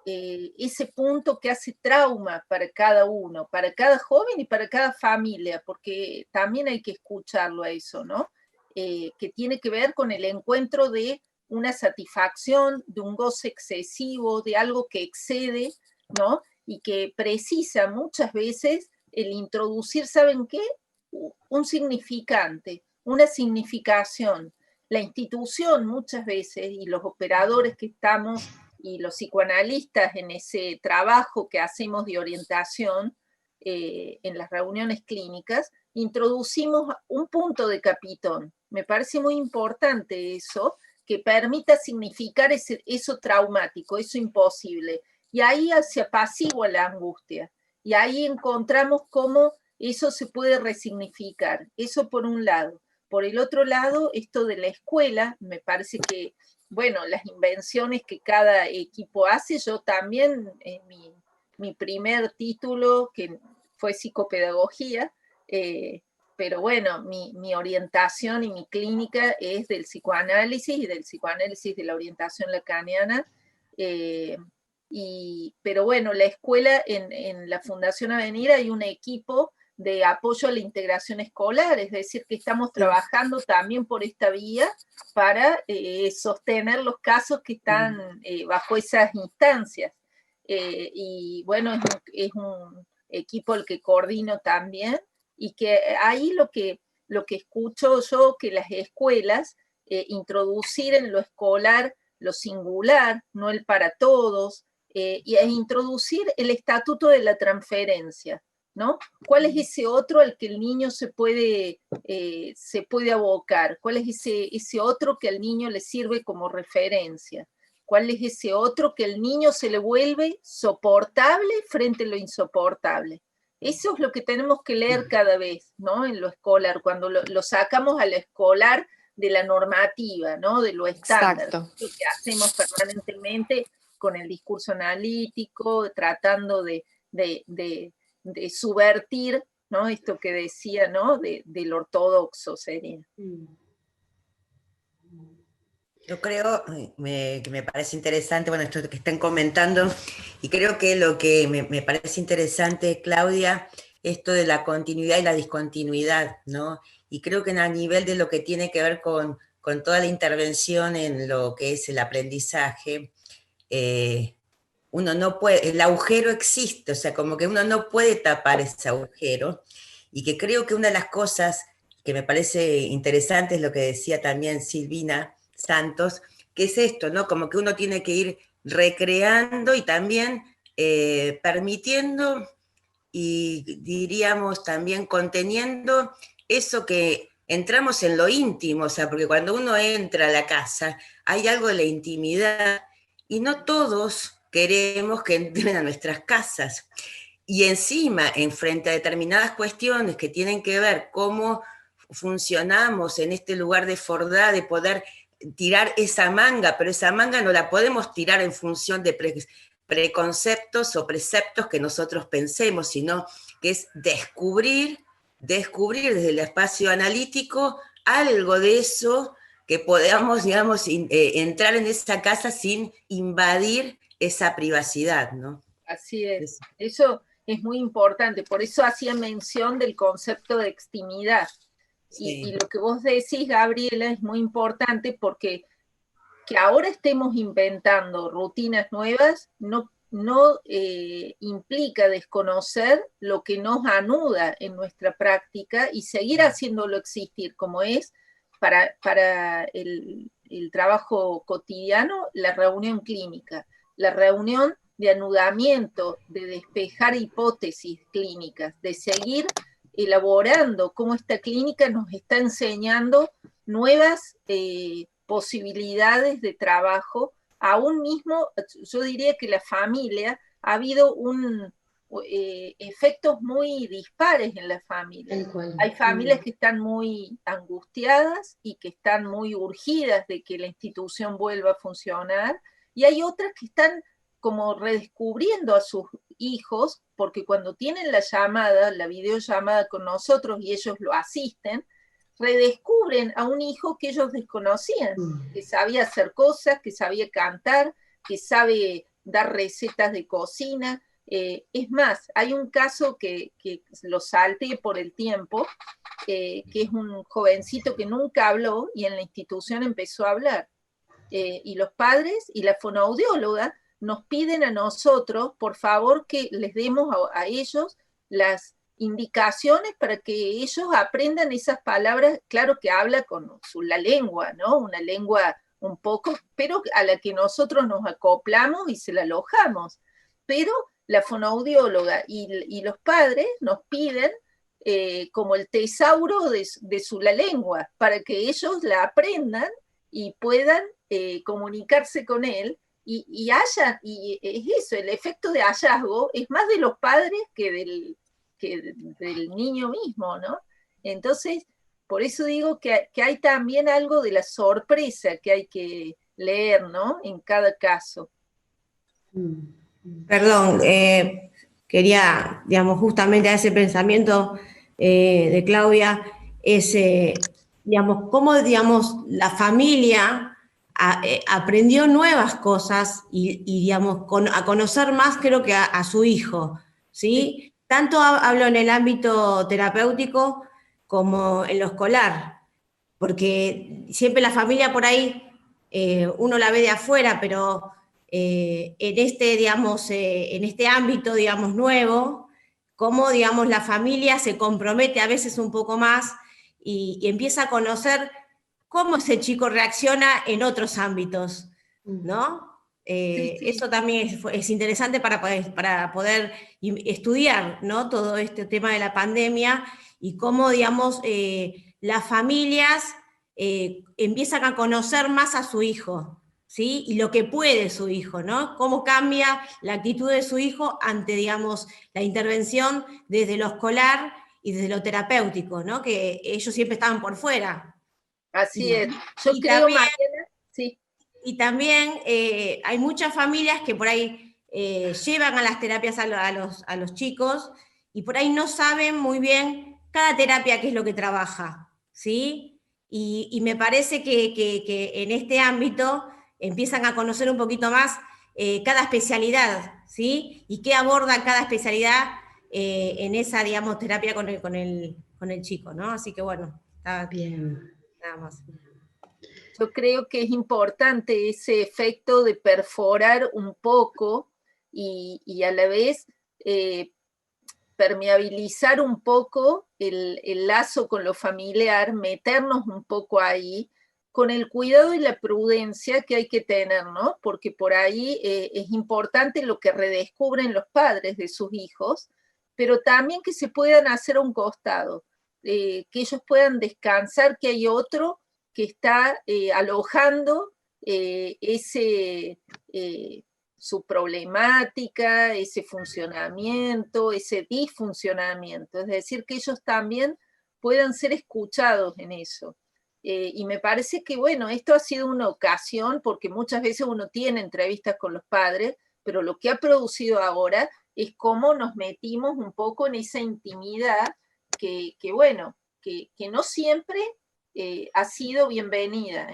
ese punto que hace trauma para cada uno, para cada joven y para cada familia, porque también hay que escucharlo a eso, ¿no? Que tiene que ver con el encuentro de una satisfacción, de un goce excesivo, de algo que excede, ¿no? Y que precisa muchas veces el introducir, ¿saben qué? Un significante, una significación. La institución muchas veces y los operadores que estamos y los psicoanalistas en ese trabajo que hacemos de orientación en las reuniones clínicas, introducimos un punto de capitón. Me parece muy importante eso, que permita significar eso traumático, eso imposible. Y ahí se apacigua la angustia. Y ahí encontramos cómo eso se puede resignificar. Eso por un lado. Por el otro lado, esto de la escuela, me parece que bueno, las invenciones que cada equipo hace. Yo también, mi primer título, que fue psicopedagogía, pero bueno, mi orientación y mi clínica es del psicoanálisis y del psicoanálisis de la orientación lacaniana. Pero bueno, la escuela, en la Fundación Avenir hay un equipo de apoyo a la integración escolar, es decir, que estamos trabajando también por esta vía para sostener los casos que están bajo esas instancias. Y bueno, es un equipo el que coordino también, y que ahí lo que escucho yo, que las escuelas introducir en lo escolar lo singular, no el para todos, y introducir el estatuto de la transferencia, ¿no? ¿Cuál es ese otro al que el niño se puede abocar? ¿Cuál es ese otro que al niño le sirve como referencia? ¿Cuál es ese otro que al niño se le vuelve soportable frente a lo insoportable? Eso es lo que tenemos que leer cada vez, ¿no? En lo escolar, cuando lo sacamos a lo escolar de la normativa, ¿no? De lo estándar. Exacto. Lo que hacemos permanentemente con el discurso analítico, tratando de subvertir, ¿no? Esto que decía, ¿no? Del ortodoxo sería. Yo creo que me parece interesante, bueno, esto que están comentando, y creo que lo que me parece interesante, Claudia, esto de la continuidad y la discontinuidad, ¿no? Y creo que a nivel de lo que tiene que ver con toda la intervención en lo que es el aprendizaje, uno no puede, el agujero existe, o sea, como que uno no puede tapar ese agujero, y que creo que una de las cosas que me parece interesante es lo que decía también Silvina Santos, que es esto, ¿no? Como que uno tiene que ir recreando y también permitiendo y diríamos también conteniendo eso que entramos en lo íntimo, o sea, porque cuando uno entra a la casa hay algo de la intimidad y no todos queremos que entren a nuestras casas. Y encima, en frente a determinadas cuestiones que tienen que ver cómo funcionamos en este lugar de fordad, de poder tirar esa manga, pero esa manga no la podemos tirar en función de preconceptos o preceptos que nosotros pensemos, sino que es descubrir desde el espacio analítico algo de eso que podamos, digamos, entrar en esa casa sin invadir esa privacidad, ¿no? Así es. Eso es muy importante, por eso hacía mención del concepto de extimidad. Sí. Y lo que vos decís, Gabriela, es muy importante, porque que ahora estemos inventando rutinas nuevas no implica desconocer lo que nos anuda en nuestra práctica y seguir haciéndolo existir, como es para el trabajo cotidiano, la reunión clínica, la reunión de anudamiento, de despejar hipótesis clínicas, de seguir elaborando cómo esta clínica nos está enseñando nuevas posibilidades de trabajo. Aún mismo, yo diría que la familia, ha habido efectos muy dispares en la familia. Hay familias que están muy angustiadas y que están muy urgidas de que la institución vuelva a funcionar, y hay otras que están como redescubriendo a sus hijos, porque cuando tienen la llamada, la videollamada con nosotros y ellos lo asisten, redescubren a un hijo que ellos desconocían, que sabía hacer cosas, que sabía cantar, que sabe dar recetas de cocina. Es más, hay un caso que lo salté por el tiempo, que es un jovencito que nunca habló y en la institución empezó a hablar. Y los padres y la fonoaudióloga nos piden a nosotros, por favor, que les demos a ellos las indicaciones para que ellos aprendan esas palabras. Claro que habla con la lengua, ¿no? Una lengua un poco, pero a la que nosotros nos acoplamos y se la alojamos. Pero la fonoaudióloga y los padres nos piden como el tesauro de la lengua, para que ellos la aprendan y puedan comunicarse con él. Y es eso, el efecto de hallazgo es más de los padres que del niño mismo, ¿no? Entonces, por eso digo que hay también algo de la sorpresa que hay que leer, ¿no? En cada caso. Perdón, quería, digamos, justamente a ese pensamiento de Claudia, digamos, cómo, digamos, la familia aprendió nuevas cosas y digamos, a conocer más, creo que a su hijo, ¿sí? Tanto hablo en el ámbito terapéutico como en lo escolar, porque siempre la familia por ahí, uno la ve de afuera, pero en este, digamos, en este ámbito, digamos, nuevo, cómo, digamos, la familia se compromete a veces un poco más y empieza a conocer cómo ese chico reacciona en otros ámbitos, ¿no? Sí. Eso también es interesante para poder estudiar, ¿no? Todo este tema de la pandemia y cómo, digamos, las familias empiezan a conocer más a su hijo, ¿sí? Y lo que puede su hijo, ¿no? Cómo cambia la actitud de su hijo ante, digamos, la intervención desde lo escolar y desde lo terapéutico, ¿no? Que ellos siempre estaban por fuera. Así es. Yo creo, Mariana, sí. Y también hay muchas familias que por ahí llevan a las terapias a los chicos y por ahí no saben muy bien cada terapia qué es lo que trabaja, ¿sí? Y me parece que en este ámbito empiezan a conocer un poquito más cada especialidad, ¿sí? Y qué aborda cada especialidad en esa, digamos, terapia con el chico, ¿no? Así que bueno, está bien, nada más. Yo creo que es importante ese efecto de perforar un poco y a la vez permeabilizar un poco el lazo con lo familiar, meternos un poco ahí, con el cuidado y la prudencia que hay que tener, ¿no? Porque por ahí es importante lo que redescubren los padres de sus hijos, pero también que se puedan hacer a un costado, que ellos puedan descansar, que hay otro que está alojando su problemática, ese funcionamiento, ese disfuncionamiento. Es decir, que ellos también puedan ser escuchados en eso. Y me parece que, bueno, esto ha sido una ocasión, porque muchas veces uno tiene entrevistas con los padres, pero lo que ha producido ahora es cómo nos metimos un poco en esa intimidad que bueno, que no siempre ha sido bienvenida,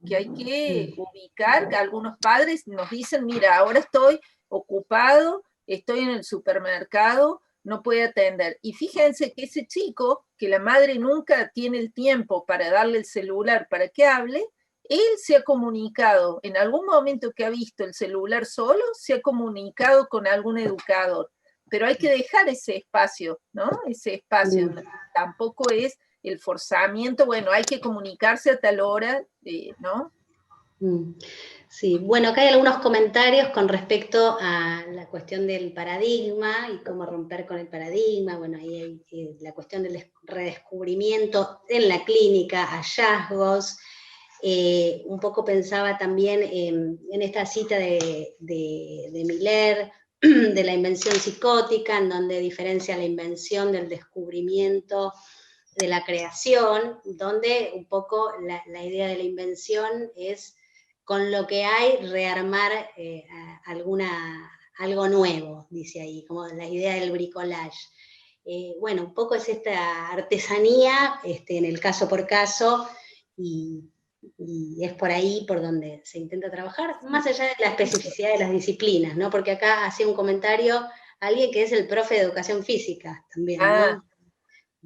que hay que ubicar, que algunos padres nos dicen, mira, ahora estoy ocupado, estoy en el supermercado, no puede atender. Y fíjense que ese chico, que la madre nunca tiene el tiempo para darle el celular para que hable, él se ha comunicado, en algún momento que ha visto el celular solo, se ha comunicado con algún educador. Pero hay que dejar ese espacio, ¿no? Ese espacio. Tampoco es el forzamiento, bueno, hay que comunicarse a tal hora, ¿no? Sí, bueno, acá hay algunos comentarios con respecto a la cuestión del paradigma y cómo romper con el paradigma. Bueno, ahí hay la cuestión del redescubrimiento en la clínica, hallazgos. Un poco pensaba también en esta cita de Miller, de la invención psicótica, en donde diferencia la invención del descubrimiento de la creación, donde un poco la idea de la invención es con lo que hay rearmar algo nuevo, dice ahí, como la idea del bricolage. Bueno, un poco es esta artesanía en el caso por caso y es por ahí por donde se intenta trabajar, más allá de la especificidad de las disciplinas, ¿no? Porque acá hacía un comentario alguien que es el profe de educación física también, ¿no?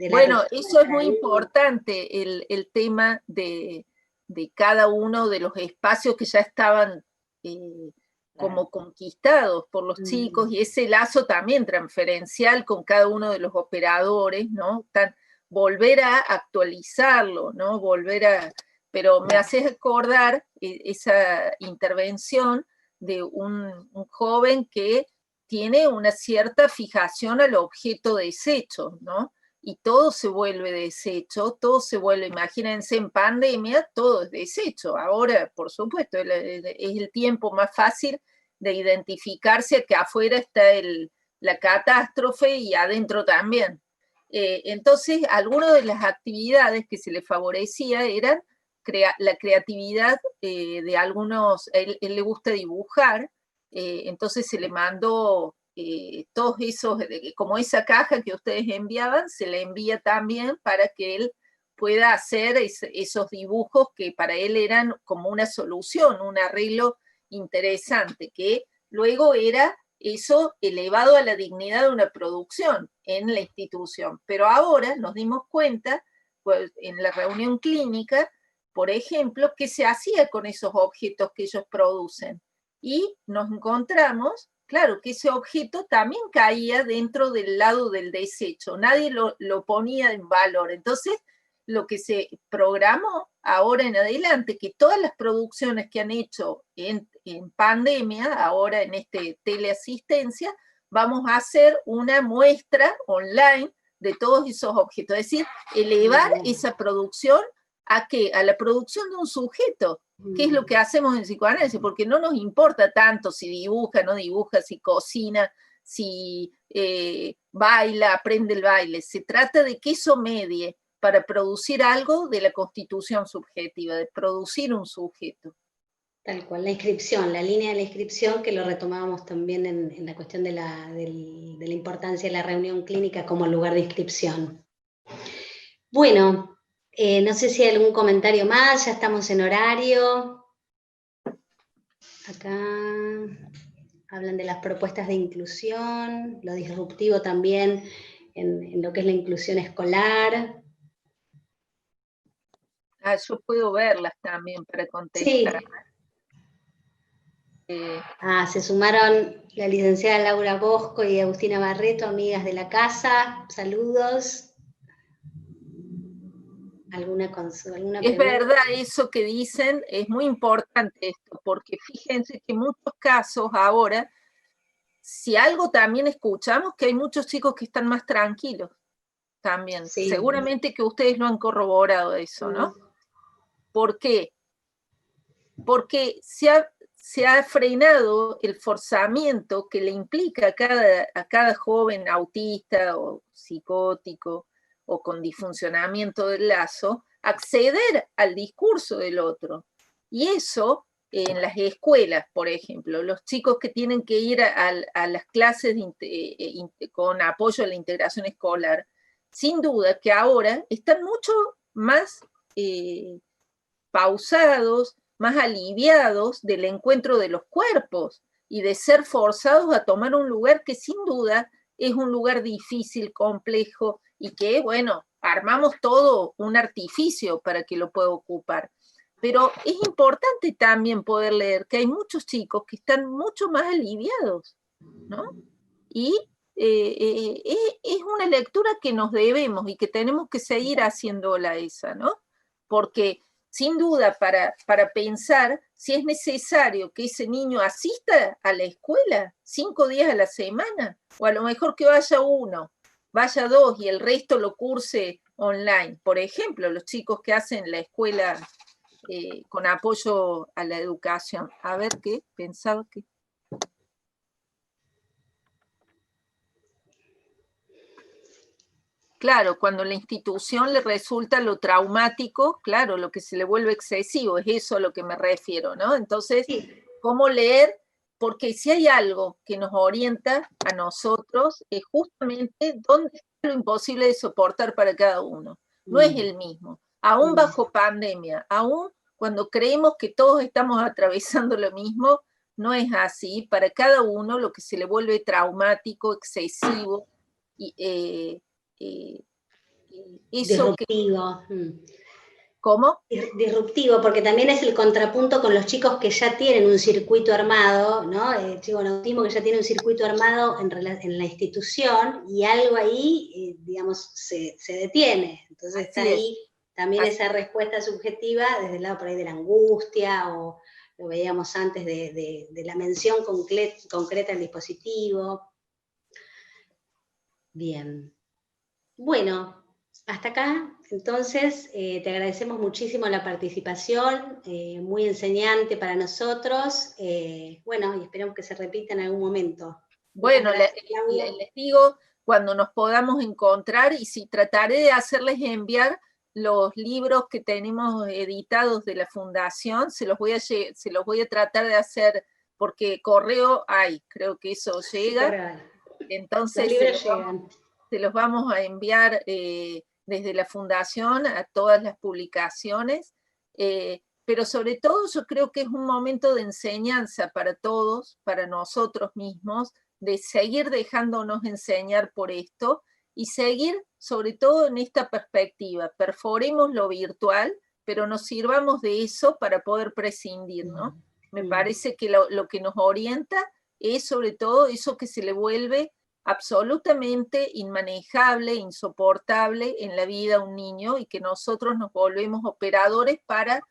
Bueno, eso es muy importante, el tema de cada uno de los espacios que ya estaban como conquistados por los chicos, y ese lazo también transferencial con cada uno de los operadores, ¿no? Volver a actualizarlo, ¿no? Pero me haces acordar esa intervención de un joven que tiene una cierta fijación al objeto desecho, ¿no? Y todo se vuelve desecho, todo se vuelve, imagínense, en pandemia, todo es desecho. Ahora, por supuesto, es el tiempo más fácil de identificarse que afuera está la catástrofe y adentro también. Entonces, algunas de las actividades que se le favorecía eran la creatividad de algunos, él le gusta dibujar, entonces se le mandó todos esos, como esa caja que ustedes enviaban, se le envía también para que él pueda hacer esos dibujos que para él eran como una solución, un arreglo interesante, que luego era eso elevado a la dignidad de una producción en la institución. Pero ahora nos dimos cuenta, pues, en la reunión clínica, por ejemplo, qué se hacía con esos objetos que ellos producen. Y nos encontramos, claro, que ese objeto también caía dentro del lado del desecho, nadie lo ponía en valor. Entonces, lo que se programó ahora en adelante, que todas las producciones que han hecho en pandemia, ahora en teleasistencia, vamos a hacer una muestra online de todos esos objetos. Es decir, elevar esa producción ¿a qué? A la producción de un sujeto, que es lo que hacemos en psicoanálisis, porque no nos importa tanto si dibuja, no dibuja, si cocina, si baila, aprende el baile. Se trata de que eso medie para producir algo de la constitución subjetiva, de producir un sujeto. Tal cual, la inscripción, la línea de la inscripción, que lo retomábamos también en la cuestión de la importancia de la reunión clínica como lugar de inscripción. Bueno, no sé si hay algún comentario más, ya estamos en horario. Acá hablan de las propuestas de inclusión, lo disruptivo también en lo que es la inclusión escolar. Yo puedo verlas también para contestar. Sí. Se sumaron la licenciada Laura Bosco y Agustina Barreto, amigas de la casa. Saludos. ¿Alguna pregunta? Es verdad eso que dicen, es muy importante esto, porque fíjense que en muchos casos ahora, si algo también escuchamos, que hay muchos chicos que están más tranquilos también. Sí. Seguramente que ustedes lo han corroborado eso, ¿no? ¿Por qué? Porque se ha frenado el forzamiento que le implica a cada joven autista o psicótico o con disfuncionamiento del lazo, acceder al discurso del otro. Y eso, en las escuelas, por ejemplo, los chicos que tienen que ir a las clases con apoyo a la integración escolar, sin duda que ahora están mucho más pausados, más aliviados del encuentro de los cuerpos y de ser forzados a tomar un lugar que sin duda es un lugar difícil, complejo, y que, bueno, armamos todo un artificio para que lo pueda ocupar. Pero es importante también poder leer que hay muchos chicos que están mucho más aliviados, ¿no? Y es una lectura que nos debemos y que tenemos que seguir haciéndola esa, ¿no? Porque sin duda para pensar si es necesario que ese niño asista a la escuela 5 días a la semana, o a lo mejor que vaya 1, vaya 2 y el resto lo curse online. Por ejemplo, los chicos que hacen la escuela con apoyo a la educación. A ver qué, pensaba que... Claro, cuando la institución le resulta lo traumático, claro, lo que se le vuelve excesivo, es eso a lo que me refiero, ¿no? Entonces, ¿cómo leer? Porque si hay algo que nos orienta a nosotros, es justamente dónde está lo imposible de soportar para cada uno. No es el mismo. Aún bajo pandemia, aún cuando creemos que todos estamos atravesando lo mismo, no es así. Para cada uno lo que se le vuelve traumático, excesivo, eso disruptivo. ¿Cómo? Disruptivo, porque también es el contrapunto con los chicos que ya tienen un circuito armado, ¿no? El chico con autismo que ya tiene un circuito armado en la institución, y algo ahí, digamos, se detiene. Entonces está ahí también esa respuesta subjetiva desde el lado por ahí de la angustia, o lo veíamos antes de la mención concreta del dispositivo. Bien. Bueno, hasta acá, entonces, te agradecemos muchísimo la participación, muy enseñante para nosotros, bueno, y esperamos que se repita en algún momento. Bueno, les digo, cuando nos podamos encontrar, y si trataré de hacerles enviar los libros que tenemos editados de la Fundación, se los voy a tratar de hacer, porque correo hay, creo que eso llega. Entonces se los vamos a enviar desde la Fundación a todas las publicaciones, pero sobre todo yo creo que es un momento de enseñanza para todos, para nosotros mismos, de seguir dejándonos enseñar por esto y seguir sobre todo en esta perspectiva. Perforemos lo virtual, pero nos sirvamos de eso para poder prescindir, ¿no? Me parece que lo que nos orienta es sobre todo eso que se le vuelve absolutamente inmanejable, insoportable en la vida a un niño, y que nosotros nos volvemos operadores para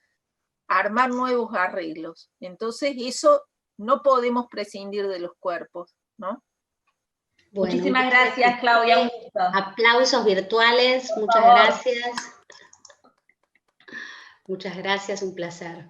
armar nuevos arreglos. Entonces eso no podemos prescindir de los cuerpos, ¿no? Bueno, muchísimas gracias, Claudia. Un gusto. Aplausos virtuales, muchas gracias. Muchas gracias, un placer.